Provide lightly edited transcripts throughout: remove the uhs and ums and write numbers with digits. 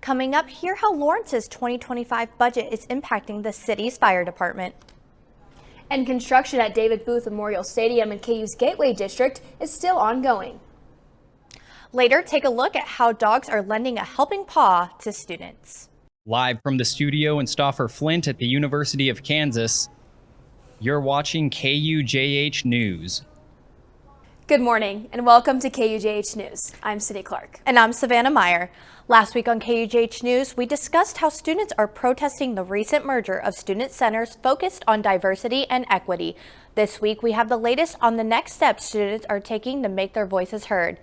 Coming up, hear how Lawrence's 2025 budget is impacting the city's fire department. And construction at David Booth Memorial Stadium in KU's Gateway District is still ongoing. Later, take a look at how dogs are lending a helping paw to students. Live from the studio in Stauffer Flint at the University of Kansas, you're watching KUJH News. Good morning and welcome to KUJH News. I'm Sydney Clark. And I'm Savannah Meyer. Last week on KUJH News, we discussed how students are protesting the recent merger of student centers focused on diversity and equity. This week, we have the latest on the next steps students are taking to make their voices heard.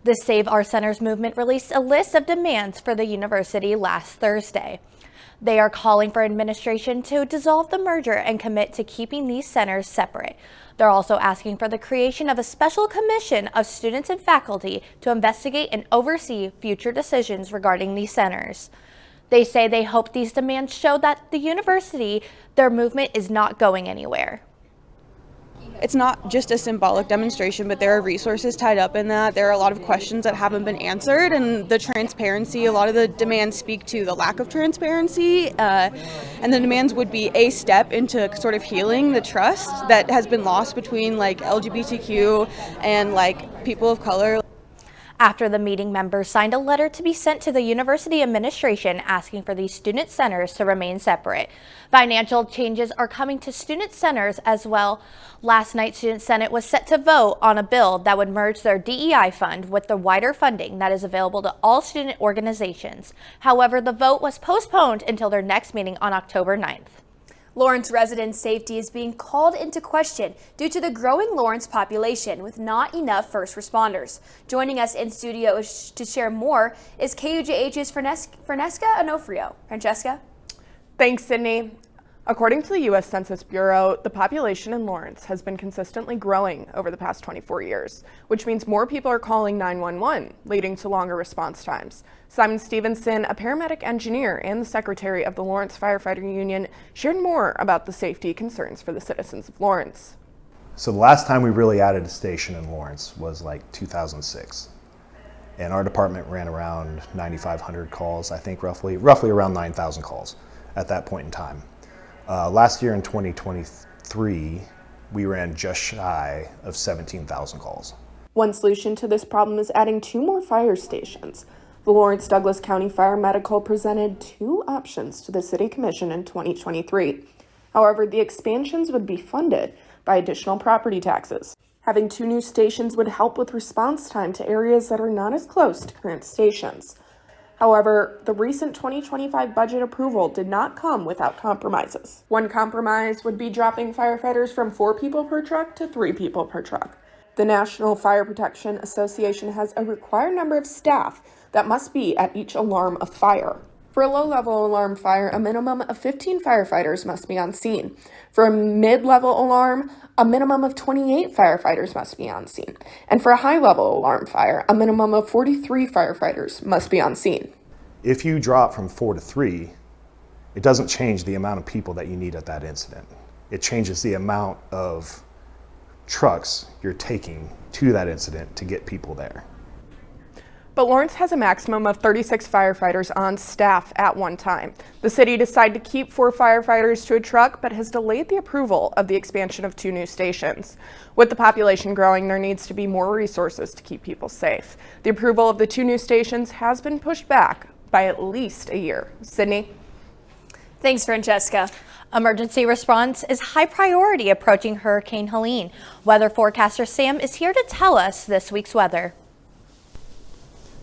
The Save Our Centers movement released a list of demands for the university last Thursday. They are calling for administration to dissolve the merger and commit to keeping these centers separate. They're also asking for the creation of a special commission of students and faculty to investigate and oversee future decisions regarding these centers. They say they hope these demands show that the university, their movement is not going anywhere. It's not just a symbolic demonstration, but there are resources tied up in that. There are a lot of questions that haven't been answered, and the transparency, a lot of the demands speak to the lack of transparency, and the demands would be a step into sort of healing the trust that has been lost between like LGBTQ and like people of color. After the meeting, members signed a letter to be sent to the university administration asking for these student centers to remain separate. Financial changes are coming to student centers as well. Last night, Student Senate was set to vote on a bill that would merge their DEI fund with the wider funding that is available to all student organizations. However, the vote was postponed until their next meeting on October 9th. Lawrence residents' safety is being called into question due to the growing Lawrence population with not enough first responders. Joining us in studio to share more is KUJH's Francesca Onofrio. Francesca? Thanks, Sydney. According to the U.S. Census Bureau, the population in Lawrence has been consistently growing over the past 24 years, which means more people are calling 911, leading to longer response times. Simon Stevenson, a paramedic engineer and the secretary of the Lawrence Firefighter Union, shared more about the safety concerns for the citizens of Lawrence. So the last time we really added a station in Lawrence was like 2006. And our department ran around 9,500 calls, I think roughly around 9,000 calls at that point in time. Last year in 2023, we ran just shy of 17,000 calls. One solution to this problem is adding 2 more fire stations. The Lawrence Douglas County Fire Medical presented 2 options to the City Commission in 2023. However, the expansions would be funded by additional property taxes. Having 2 new stations would help with response time to areas that are not as close to current stations. However, the recent 2025 budget approval did not come without compromises. One compromise would be dropping firefighters from 4 people per truck to 3 people per truck. The National Fire Protection Association has a required number of staff that must be at each alarm of fire. For a low-level alarm fire, a minimum of 15 firefighters must be on scene. For a mid-level alarm, a minimum of 28 firefighters must be on scene. And for a high-level alarm fire, a minimum of 43 firefighters must be on scene. If you drop from 4 to 3, it doesn't change the amount of people that you need at that incident. It changes the amount of trucks you're taking to that incident to get people there. But Lawrence has a maximum of 36 firefighters on staff at one time. The city decided to keep 4 firefighters to a truck, but has delayed the approval of the expansion of 2 new stations. With the population growing, there needs to be more resources to keep people safe. The approval of the 2 new stations has been pushed back by at least a year. Sydney? Thanks, Francesca. Emergency response is high priority approaching Hurricane Helene. Weather forecaster Sam is here to tell us this week's weather.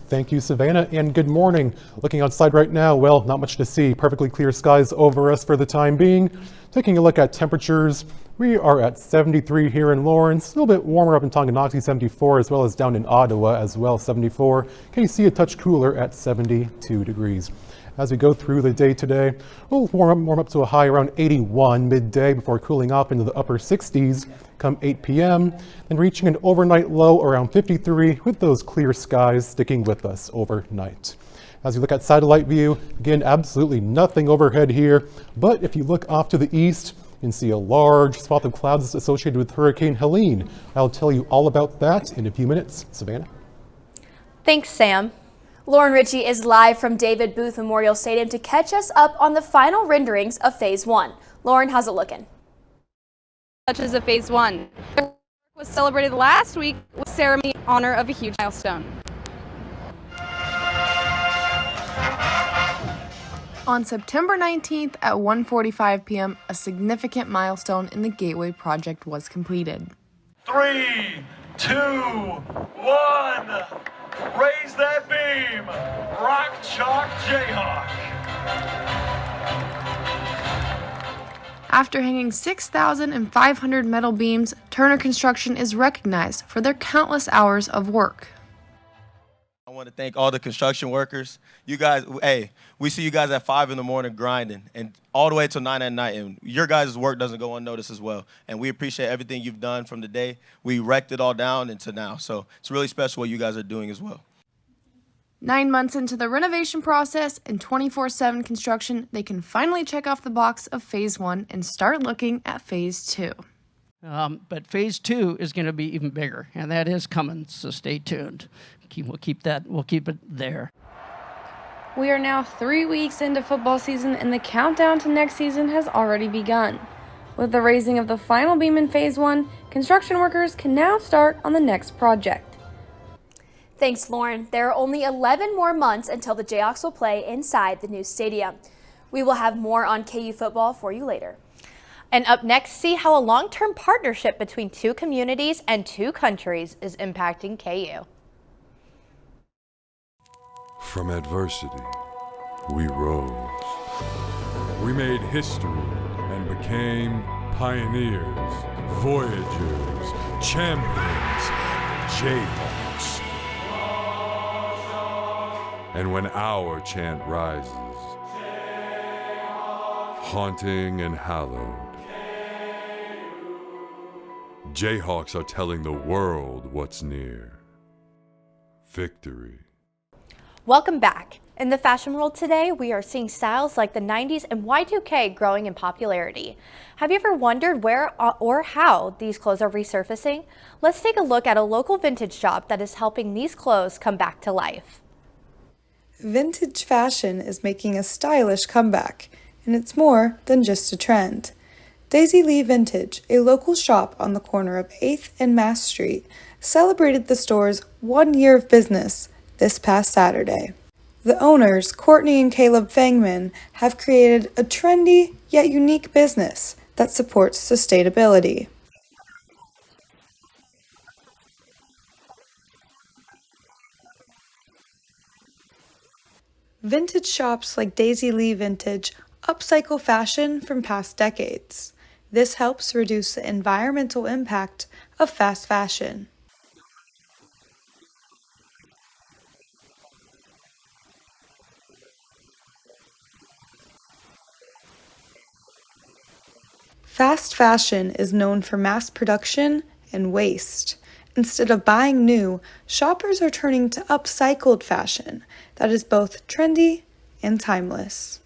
Thank you, Savannah, and good morning. Looking outside right now, well, not much to see. Perfectly clear skies over us for the time being. Taking a look at temperatures, we are at 73 here in Lawrence, a little bit warmer up in Tonganoxie, 74, as well as down in Ottawa as well, 74. KC a touch cooler at 72 degrees. As we go through the day today, we'll warm up to a high around 81 midday before cooling off into the upper 60s come 8 p.m. and reaching an overnight low around 53 with those clear skies sticking with us overnight. As you look at satellite view, again, absolutely nothing overhead here, but if you look off to the east, you can see a large swath of clouds associated with Hurricane Helene. I'll tell you all about that in a few minutes. Savannah? Thanks, Sam. Lauren Ritchie is live from David Booth Memorial Stadium to catch us up on the final renderings of Phase 1. Lauren, how's it looking? Touches of Phase 1 was celebrated last week with ceremony in honor of a huge milestone. On September 19th at 1:45 p.m., a significant milestone in the Gateway project was completed. 3, 2, 1, raise that beam, rock, chalk, Jayhawk. After hanging 6,500 metal beams, Turner Construction is recognized for their countless hours of work. I want to thank all the construction workers. You guys, hey, we see you guys at 5 in the morning grinding and all the way till 9 at night. And your guys' work doesn't go unnoticed as well. And we appreciate everything you've done from the day we wrecked it all down into now. So it's really special what you guys are doing as well. 9 months into the renovation process and 24/7 construction, they can finally check off the box of Phase 1 and start looking at Phase 2. But Phase 2 is going to be even bigger, and that is coming, so stay tuned. We'll keep it there. We are now 3 weeks into football season, and the countdown to next season has already begun. With the raising of the final beam in Phase 1, construction workers can now start on the next project. Thanks, Lauren. There are only 11 more months until the Jayhawks will play inside the new stadium. We will have more on KU football for you later. And up next, see how a long-term partnership between two communities and two countries is impacting KU. From adversity, we rose. We made history and became pioneers, voyagers, champions, Jayhawks. And when our chant rises, haunting and hallowed, Jayhawks are telling the world what's near. Victory. Welcome back. In the fashion world today, we are seeing styles like the 90s and Y2K growing in popularity. Have you ever wondered where or how these clothes are resurfacing? Let's take a look at a local vintage shop that is helping these clothes come back to life. Vintage fashion is making a stylish comeback, and it's more than just a trend. Daisy Lee Vintage, a local shop on the corner of 8th and Mass Street, celebrated the store's 1 year of business this past Saturday. The owners, Courtney and Caleb Fangman, have created a trendy yet unique business that supports sustainability. Vintage shops like Daisy Lee Vintage upcycle fashion from past decades. This helps reduce the environmental impact of fast fashion. Fast fashion is known for mass production and waste. Instead of buying new, shoppers are turning to upcycled fashion that is both trendy and timeless.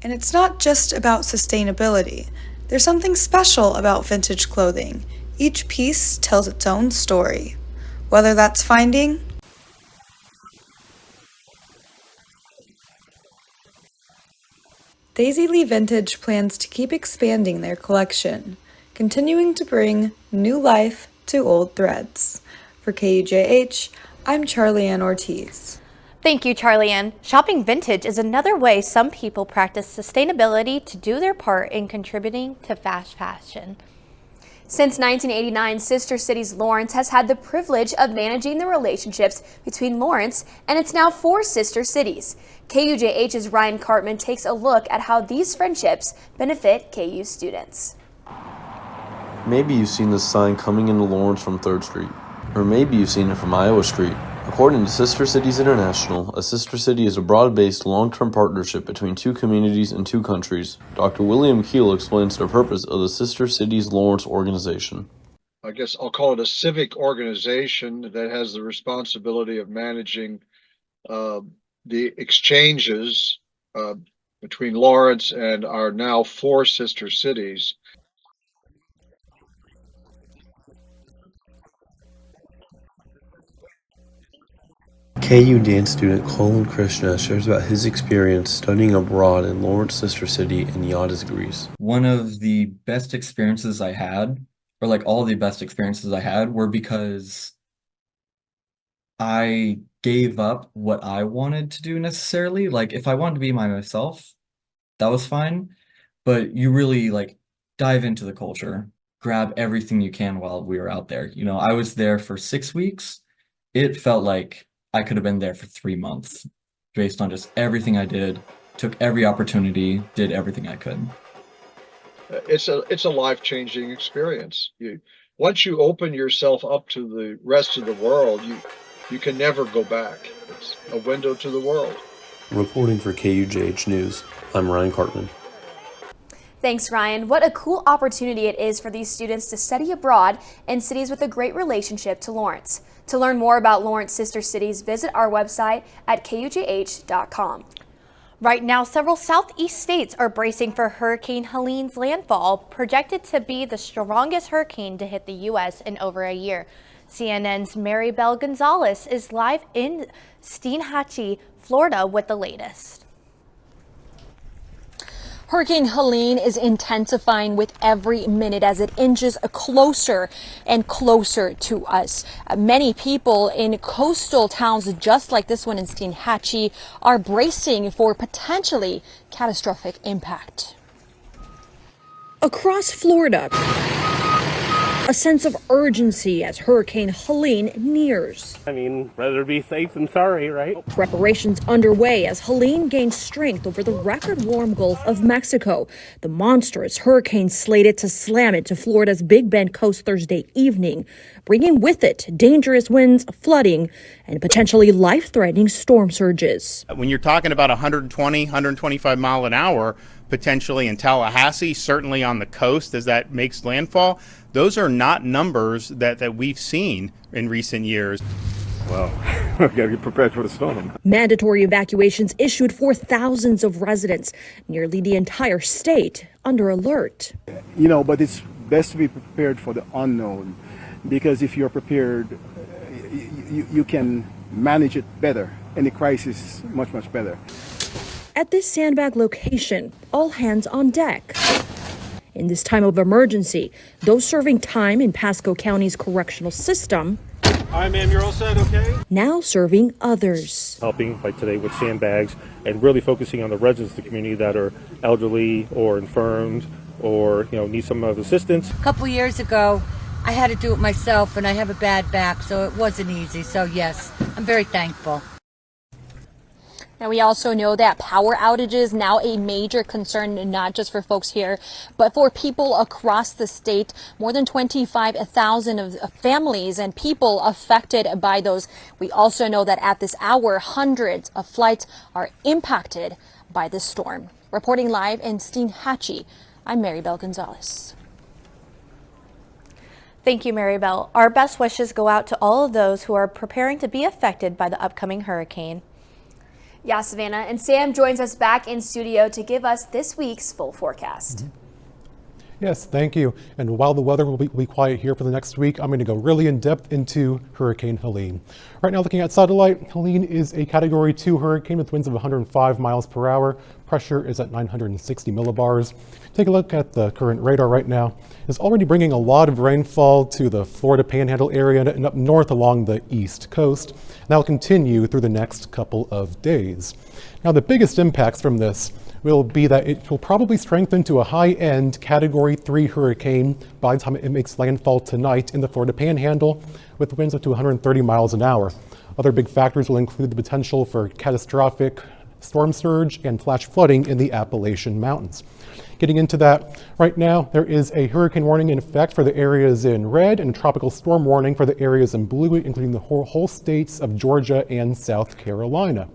And it's not just about sustainability. There's something special about vintage clothing. Each piece tells its own story. Whether that's finding Daisy Lee Vintage plans to keep expanding their collection, continuing to bring new life to old threads. For KUJH, I'm Charlie Ann Ortiz. Thank you, Charlie Ann. Shopping vintage is another way some people practice sustainability to do their part in contributing to fast fashion. Since 1989, Sister Cities Lawrence has had the privilege of managing the relationships between Lawrence and its now 4 sister cities. KUJH's Ryan Cartman takes a look at how these friendships benefit KU students. Maybe you've seen this sign coming into Lawrence from 3rd Street, or maybe you've seen it from Iowa Street. According to Sister Cities International, a sister city is a broad-based, long-term partnership between 2 communities and 2 countries. Dr. William Keel explains the purpose of the Sister Cities Lawrence organization. I guess I'll call it a civic organization that has the responsibility of managing the exchanges between Lawrence and our now 4 sister cities. KU dance student Colin Krishna shares about his experience studying abroad in Lawrence sister city and Yada disagrees. One of the best experiences I had, or like all the best experiences I had, were because I gave up what I wanted to do necessarily. Like if I wanted to be myself, that was fine. But you really like dive into the culture, grab everything you can while we were out there. You know, I was there for 6 weeks. It felt like I could have been there for 3 months based on just everything I did, took every opportunity, did everything I could. It's a life-changing experience. Once you open yourself up to the rest of the world, you can never go back. It's a window to the world. Reporting for KUJH News, I'm Ryan Cartman. Thanks, Ryan. What a cool opportunity it is for these students to study abroad in cities with a great relationship to Lawrence. To learn more about Lawrence sister cities, visit our website at KUJH.com. Right now, several southeast states are bracing for Hurricane Helene's landfall, projected to be the strongest hurricane to hit the U.S. in over a year. CNN's Maribel Gonzalez is live in Steinhatchee, Florida with the latest. Hurricane Helene is intensifying with every minute as it inches closer and closer to us. Many people in coastal towns just like this one in Steinhatchee are bracing for potentially catastrophic impact. Across Florida, a sense of urgency as Hurricane Helene nears. I mean, rather be safe than sorry, right? Preparations underway as Helene gains strength over the record warm Gulf of Mexico. The monstrous hurricane slated to slam into Florida's Big Bend coast Thursday evening, bringing with it dangerous winds, flooding, and potentially life-threatening storm surges. When you're talking about 120, 125 mile an hour, potentially in Tallahassee, certainly on the coast as that makes landfall, those are not numbers that we've seen in recent years. Well, we got to get prepared for the storm. Mandatory evacuations issued for thousands of residents, nearly the entire state under alert. You know, but it's best to be prepared for the unknown, because if you're prepared, you can manage it better. Any crisis much better. At this sandbag location, all hands on deck. In this time of emergency, those serving time in Pasco County's correctional system. Hi, ma'am, you're all set, okay? Now serving others. Helping like today with sandbags and really focusing on the residents of the community that are elderly or infirmed or, you know, need some of assistance. A couple years ago, I had to do it myself and I have a bad back, so it wasn't easy. So yes, I'm very thankful. Now, we also know that power outages now a major concern, not just for folks here, but for people across the state. More than 25,000 of families and people affected by those. We also know that at this hour, hundreds of flights are impacted by this storm. Reporting live in Steinhatchee, I'm Maribel Gonzalez. Thank you, Maribel. Our best wishes go out to all of those who are preparing to be affected by the upcoming hurricane. Yeah, Savannah, and Sam joins us back in studio to give us this week's full forecast. Yes, thank you. And while the weather will be quiet here for the next week, I'm going to go really in depth into Hurricane Helene. Right now, looking at satellite, Helene is a Category 2 hurricane with winds of 105 miles per hour. Pressure is at 960 millibars. Take a look at the current radar right now. It's already bringing a lot of rainfall to the Florida Panhandle area and up north along the east coast. And that will continue through the next couple of days. Now, the biggest impacts from this will be that it will probably strengthen to a high-end Category 3 hurricane by the time it makes landfall tonight in the Florida Panhandle with winds up to 130 miles an hour. Other big factors will include the potential for catastrophic storm surge and flash flooding in the Appalachian Mountains. Getting into that, right now there is a hurricane warning in effect for the areas in red and a tropical storm warning for the areas in blue, including the whole states of Georgia and South Carolina.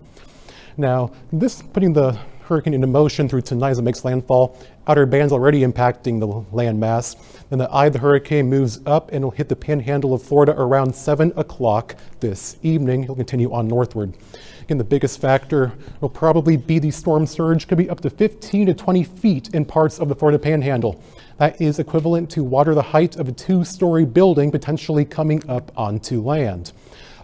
Now, this putting the hurricane into motion through tonight as it makes landfall. Outer bands already impacting the landmass. Then the eye of the hurricane moves up and will hit the panhandle of Florida around 7 o'clock this evening. It'll continue on northward. Again, the biggest factor will probably be the storm surge. Could be up to 15 to 20 feet in parts of the Florida Panhandle. That is equivalent to water the height of a 2-story building potentially coming up onto land.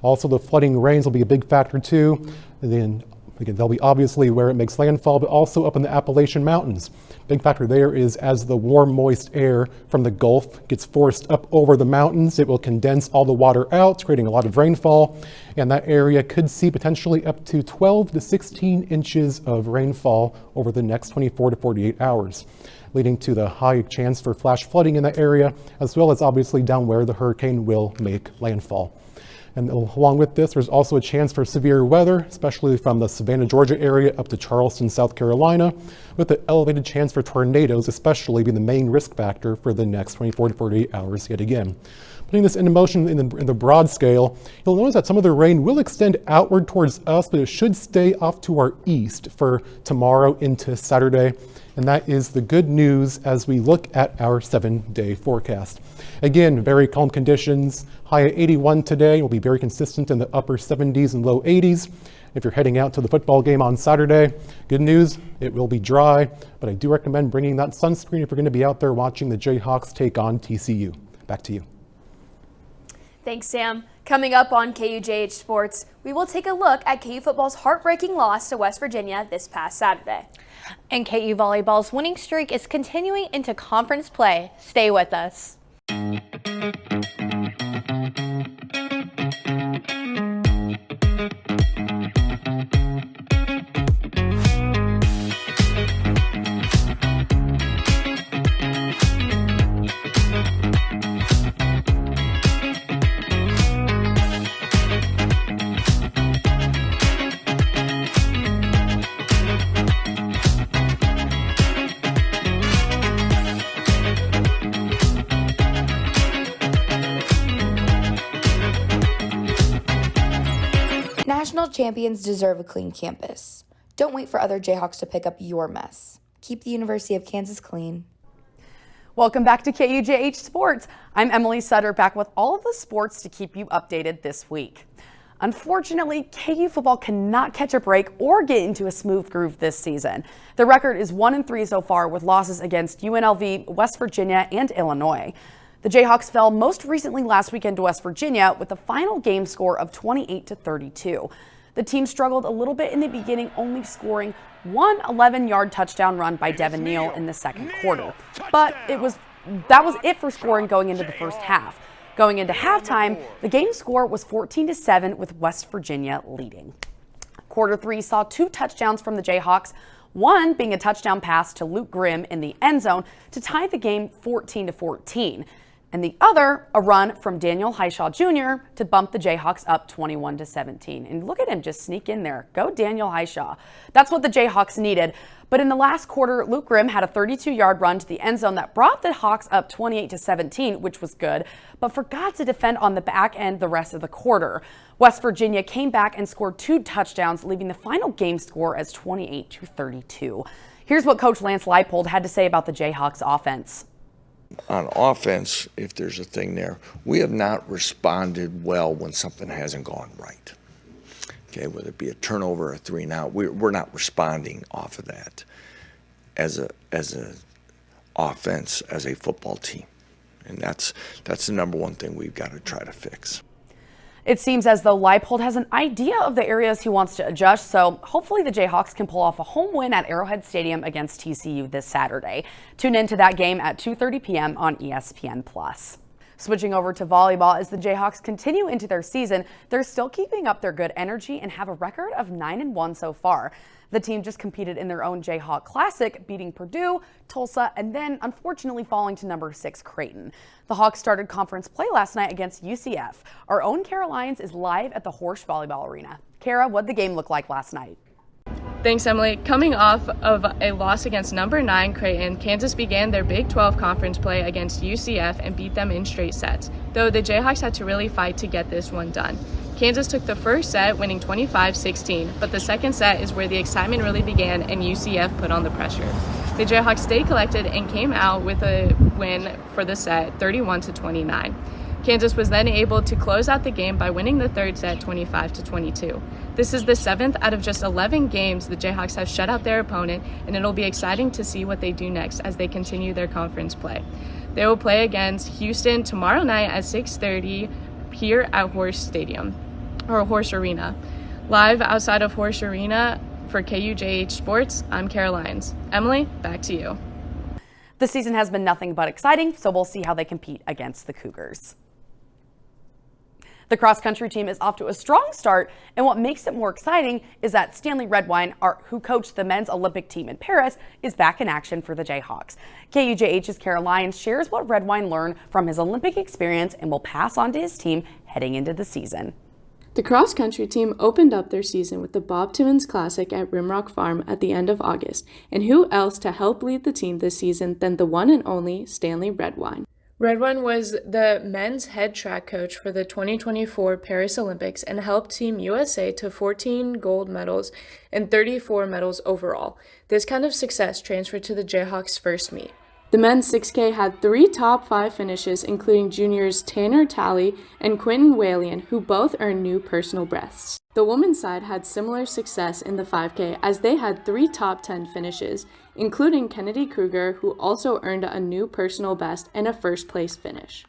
Also, the flooding rains will be a big factor too. And then again, they'll be obviously where it makes landfall, but also up in the Appalachian Mountains. Big factor there is as the warm, moist air from the Gulf gets forced up over the mountains, it will condense all the water out, creating a lot of rainfall. And that area could see potentially up to 12 to 16 inches of rainfall over the next 24 to 48 hours, leading to the high chance for flash flooding in that area, as well as obviously down where the hurricane will make landfall. And along with this, there's also a chance for severe weather, especially from the Savannah, Georgia area up to Charleston, South Carolina, with an elevated chance for tornadoes, especially being the main risk factor for the next 24 to 48 hours yet again. Putting this into motion in the broad scale, you'll notice that some of the rain will extend outward towards us, but it should stay off to our east for tomorrow into Saturday. And that is the good news as we look at our 7-day forecast. Again, very calm conditions. High at 81 today will be very consistent in the upper 70s and low 80s. If you're heading out to the football game on Saturday, good news, it will be dry, but I do recommend bringing that sunscreen if you're going to be out there watching the Jayhawks take on TCU. Back to you. Thanks, Sam. Coming up on KUJH Sports, we will take a look at KU football's heartbreaking loss to West Virginia this past Saturday. And KU volleyball's winning streak is continuing into conference play. Stay with us. National champions deserve a clean campus. Don't wait for other Jayhawks to pick up your mess. Keep the University of Kansas clean. Welcome back to KUJH Sports. I'm Emily Sutter, back with all of the sports to keep you updated this week. Unfortunately, KU football cannot catch a break or get into a smooth groove this season. The record is 1-3 so far, with losses against UNLV, West Virginia, and Illinois. The Jayhawks fell most recently last weekend to West Virginia with a final game score of 28-32. The team struggled a little bit in the beginning, only scoring one 11-yard touchdown run by Devin Neal in the second quarter. But that was it for scoring going into the first half. Going into halftime, the game score was 14-7 with West Virginia leading. Quarter 3 saw 2 touchdowns from the Jayhawks, one being a touchdown pass to Luke Grimm in the end zone to tie the game 14-14. And the other, a run from Daniel Highshaw Jr. to bump the Jayhawks up 21-17. And look at him just sneak in there. Go Daniel Highshaw. That's what the Jayhawks needed. But in the last quarter, Luke Grimm had a 32-yard run to the end zone that brought the Hawks up 28-17, which was good, but forgot to defend on the back end the rest of the quarter. West Virginia came back and scored 2 touchdowns, leaving the final game score as 28-32. Here's what Coach Lance Leipold had to say about the Jayhawks offense. On offense, if there's a thing there, we have not responded well when something hasn't gone right. Okay, whether it be a turnover or a 3-and-out, we're not responding off of that as a offense, as a football team, and that's the number one thing we've got to try to fix. It seems as though Leipold has an idea of the areas he wants to adjust, so hopefully the Jayhawks can pull off a home win at Arrowhead Stadium against TCU this Saturday. Tune into that game at 2:30 p.m. on ESPN+. Switching over to volleyball, as the Jayhawks continue into their season, they're still keeping up their good energy and have a record of 9-1 so far. The team just competed in their own Jayhawk Classic, beating Purdue, Tulsa, and then unfortunately falling to number 6 Creighton. The Hawks started conference play last night against UCF. Our own Kara Lyons is live at the Horsch Volleyball Arena. Kara, what'd the game look like last night? Thanks, Emily. Coming off of a loss against number 9 Creighton, Kansas began their Big 12 conference play against UCF and beat them in straight sets, though the Jayhawks had to really fight to get this one done. Kansas took the first set, winning 25-16, but the second set is where the excitement really began and UCF put on the pressure. The Jayhawks stayed collected and came out with a win for the set, 31-29. Kansas was then able to close out the game by winning the third set 25-22. This is the 7th out of just 11 games the Jayhawks have shut out their opponent, and it'll be exciting to see what they do next as they continue their conference play. They will play against Houston tomorrow night at 6:30 here at Horse Arena. Live outside of Horse Arena for KUJH Sports, I'm Kara Lyons. Emily, back to you. The season has been nothing but exciting, so we'll see how they compete against the Cougars. The cross-country team is off to a strong start, and what makes it more exciting is that Stanley Redwine, who coached the men's Olympic team in Paris, is back in action for the Jayhawks. KUJH's Kara Lyons shares what Redwine learned from his Olympic experience and will pass on to his team heading into the season. The cross-country team opened up their season with the Bob Timmons Classic at Rimrock Farm at the end of August, and who else to help lead the team this season than the one and only Stanley Redwine. Redwine was the men's head track coach for the 2024 Paris Olympics and helped Team USA to 14 gold medals and 34 medals overall. This kind of success transferred to the Jayhawks' first meet. The men's 6K had 3 top 5 finishes, including juniors Tanner Talley and Quentin Whalian, who both earned new personal bests. The women's side had similar success in the 5K as they had 3 top 10 finishes, including Kennedy Kruger, who also earned a new personal best and a first-place finish.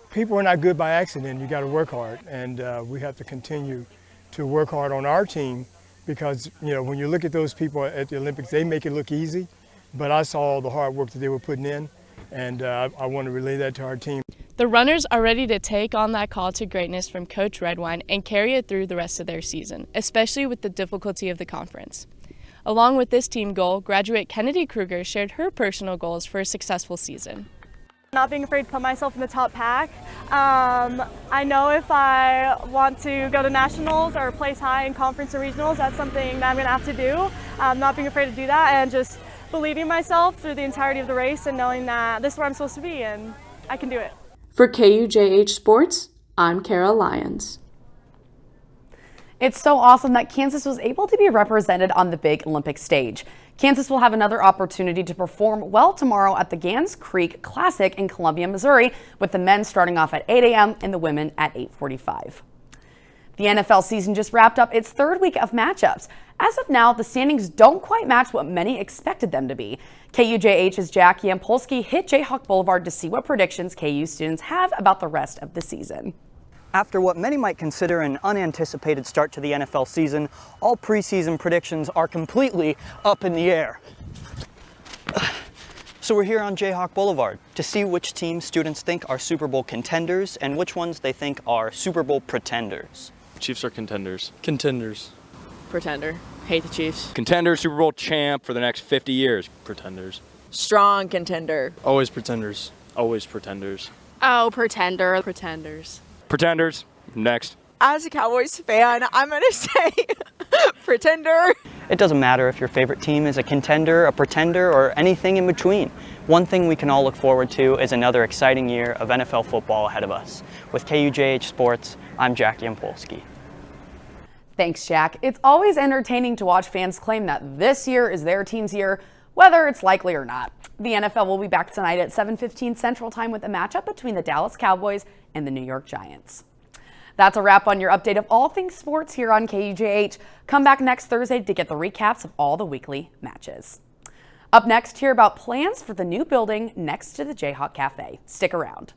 People are not good by accident. You got to work hard, and we have to continue to work hard on our team because, when you look at those people at the Olympics, they make it look easy. But I saw all the hard work that they were putting in, and I want to relay that to our team. The runners are ready to take on that call to greatness from Coach Redwine and carry it through the rest of their season, especially with the difficulty of the conference. Along with this team goal, graduate Kennedy Kruger shared her personal goals for a successful season. Not being afraid to put myself in the top pack. I know if I want to go to nationals or place high in conference and regionals, that's something that I'm going to have to do. Not being afraid to do that and just believing in myself through the entirety of the race and knowing that this is where I'm supposed to be and I can do it. For KUJH Sports, I'm Kara Lyons. It's so awesome that Kansas was able to be represented on the big Olympic stage. Kansas will have another opportunity to perform well tomorrow at the Gans Creek Classic in Columbia, Missouri, with the men starting off at 8 a.m. and the women at 8:45. The NFL season just wrapped up its 3rd week of matchups. As of now, the standings don't quite match what many expected them to be. KUJH's Jackie Yampolsky hit Jayhawk Boulevard to see what predictions KU students have about the rest of the season. After what many might consider an unanticipated start to the NFL season, all preseason predictions are completely up in the air. So we're here on Jayhawk Boulevard to see which teams students think are Super Bowl contenders and which ones they think are Super Bowl pretenders. Chiefs are contenders. Contenders. Pretender. Hate the Chiefs. Contender, Super Bowl champ for the next 50 years. Pretenders. Strong contender. Always pretenders. Always pretenders. Oh, pretender. Pretenders. Pretenders. Next. As a Cowboys fan, I'm going to say pretender. It doesn't matter if your favorite team is a contender, a pretender, or anything in between. One thing we can all look forward to is another exciting year of NFL football ahead of us. With KUJH Sports, I'm Jackie Yampolsky. Thanks, Jack. It's always entertaining to watch fans claim that this year is their team's year, whether it's likely or not. The NFL will be back tonight at 7:15 Central Time with a matchup between the Dallas Cowboys and the New York Giants. That's a wrap on your update of all things sports here on KUJH. Come back next Thursday to get the recaps of all the weekly matches. Up next, hear about plans for the new building next to the Jayhawk Cafe. Stick around.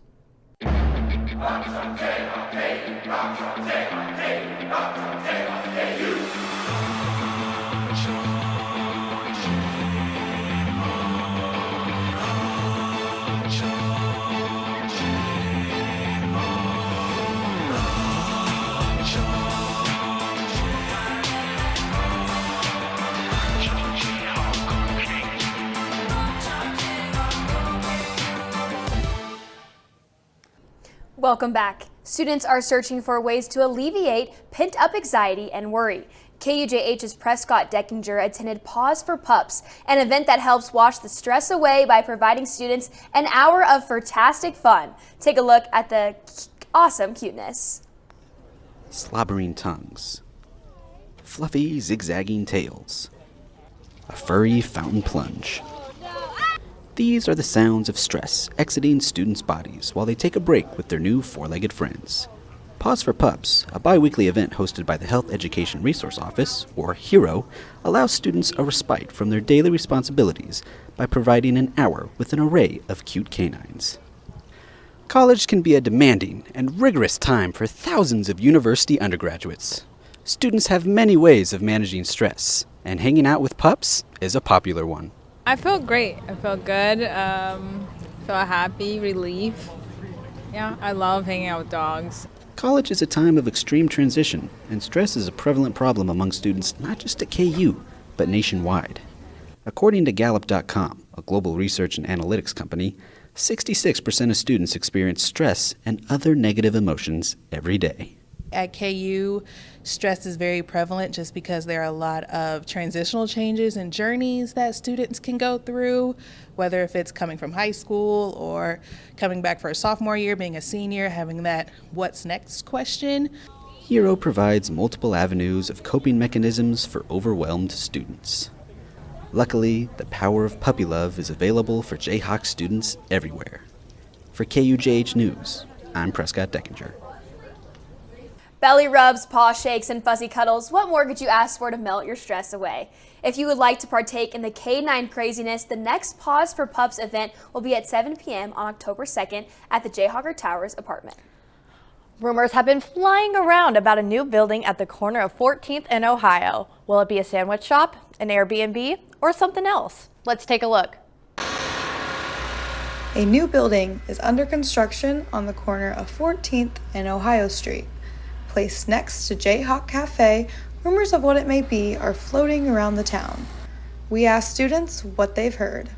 Welcome back. Students are searching for ways to alleviate pent-up anxiety and worry. KUJH's Prescott Deckinger attended Pause for Pups, an event that helps wash the stress away by providing students an hour of fantastic fun. Take a look at the awesome cuteness. Slobbering tongues, fluffy zigzagging tails, a furry fountain plunge. These are the sounds of stress exiting students' bodies while they take a break with their new four-legged friends. Pause for Pups, a bi-weekly event hosted by the Health Education Resource Office, or HERO, allows students a respite from their daily responsibilities by providing an hour with an array of cute canines. College can be a demanding and rigorous time for thousands of university undergraduates. Students have many ways of managing stress, and hanging out with pups is a popular one. I felt great. I felt good. Felt happy, relief. Yeah, I love hanging out with dogs. College is a time of extreme transition, and stress is a prevalent problem among students not just at KU, but nationwide. According to Gallup.com, a global research and analytics company, 66% of students experience stress and other negative emotions every day. At KU, stress is very prevalent just because there are a lot of transitional changes and journeys that students can go through, whether if it's coming from high school or coming back for a sophomore year, being a senior, having that what's next question. HERO provides multiple avenues of coping mechanisms for overwhelmed students. Luckily, the power of puppy love is available for Jayhawk students everywhere. For KUJH News, I'm Prescott Deckinger. Belly rubs, paw shakes, and fuzzy cuddles. What more could you ask for to melt your stress away? If you would like to partake in the K9 craziness, the next Pause for Pups event will be at 7 p.m. on October 2nd at the Jayhawker Towers apartment. Rumors have been flying around about a new building at the corner of 14th and Ohio. Will it be a sandwich shop, an Airbnb, or something else? Let's take a look. A new building is under construction on the corner of 14th and Ohio Street. Placed next to Jayhawk Cafe, rumors of what it may be are floating around the town. We asked students what they've heard.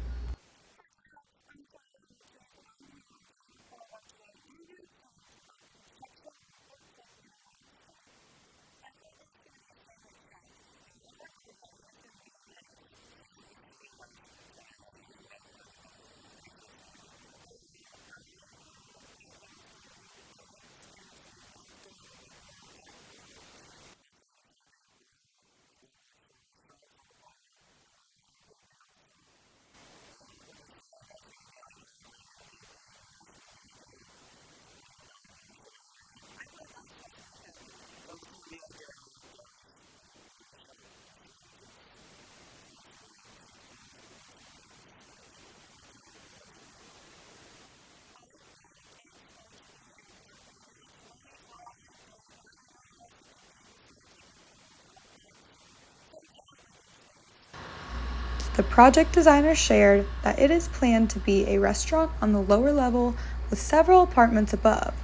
The project designer shared that it is planned to be a restaurant on the lower level with several apartments above,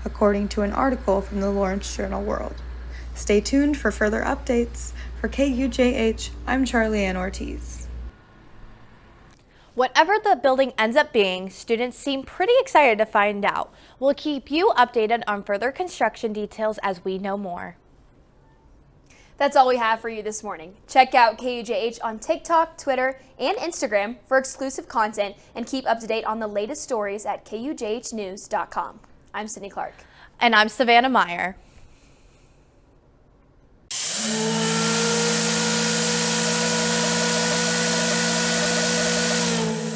according to an article from the Lawrence Journal World. Stay tuned for further updates. For KUJH, I'm Charlie Ann Ortiz. Whatever the building ends up being, students seem pretty excited to find out. We'll keep you updated on further construction details as we know more. That's all we have for you this morning. Check out KUJH on TikTok, Twitter, and Instagram for exclusive content and keep up to date on the latest stories at KUJHnews.com. I'm Sydney Clark. And I'm Savannah Meyer.